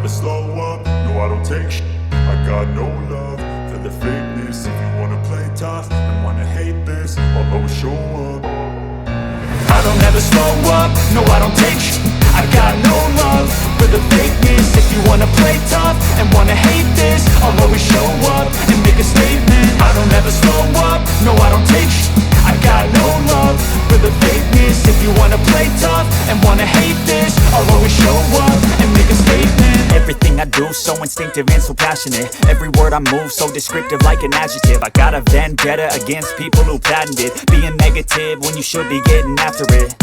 never slow up, no I don't take shit. I got no love for the fakeness. If you wanna play tough and wanna hate this, I'll always show up. I don't ever slow up, no I don't take shit. I got no love for the fakeness. If you wanna play tough and wanna hate this, I'll always show up and make a statement. I don't ever slow up, no I don't take shit. I got no love for the fakeness. If you wanna play tough and wanna hate this, I'll always show up and make a statement. Everything I do so instinctive and so passionate. Every word I move so descriptive like an adjective. I got a vendetta against people who patented being negative when you should be getting after it.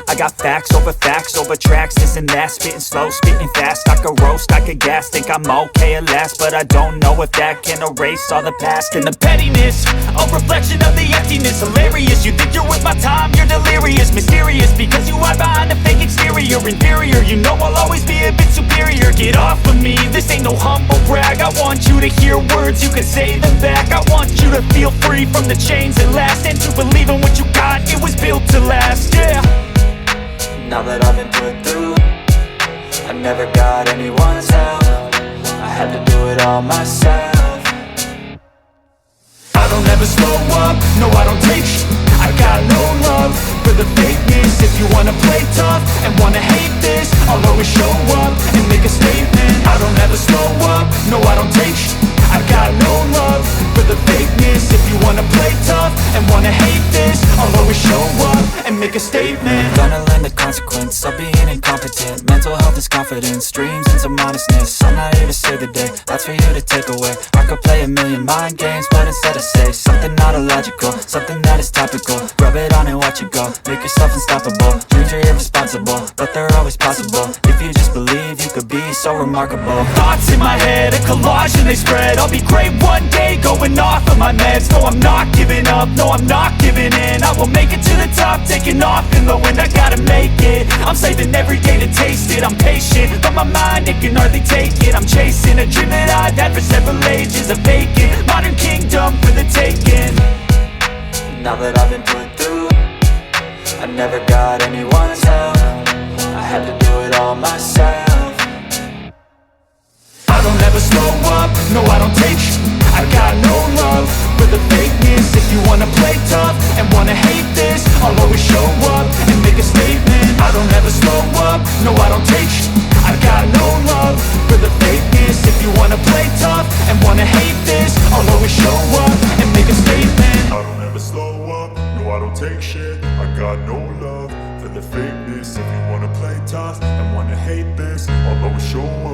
I got facts over tracks, this and that. Spitting slow, spitting fast. I could roast, I could gas. Think I'm okay at last, but I don't know if that can erase all the past. And the pettiness, a reflection of the emptiness. Hilarious, you think you're worth my time, you're delirious. Mysterious, because you hide behind a fake exterior. Inferior, you know I'll always be a bit superior. Get off of me, this ain't no humble brag. I want you to hear words, you can say them back. I want you to feel free from the chains that last, and to believe in what you got, it was built to last, yeah. Now that I've been put through, I never got anyone's help. I had to do it all myself. I don't ever slow up, no I don't take shit. I got no love for the fakeness. If you wanna play tough and wanna hate this, I'll always show up and make a statement. I don't ever slow up, no I don't take shit. I got no love for the fakeness. If you wanna play tough and wanna hate this, I'll always show up and make a statement. Gonna learn the consequence of being incompetent. Mental health is confidence, dreams and some honestness. I'm not here to save the day, that's for you to take away. I could play a million mind games, but instead I say something not illogical, something that is topical. Rub it on and watch it go, make yourself unstoppable. Dreams are irresponsible, but they're always possible. If you just believe, you could be so remarkable. Thoughts in my head, a collage and they spread. I'll be great one day, going off of my meds. No, I'm not giving up, no, I'm not giving in. I will make it to the top, taking off in the wind. I gotta make it, I'm saving every day to taste it. I'm patient, but my mind, it can hardly take it. I'm chasing a dream that I've had for several ages. A vacant, modern kingdom for the taking. Now that I've been put through, I never got anyone's help. I had to do it all myself. I don't ever slow up, no I don't take shit. I got no love for the fakeness. If you wanna play tough and wanna hate this, I'll always show up and make a statement. I don't ever slow up, no I don't take shit. I got no love for the fakeness. If you wanna play tough and wanna hate this, I'll always show up and make a statement. I don't ever slow up, no I don't take shit. I got no love for the fakeness. If you wanna play tough and wanna hate this, I'll always show up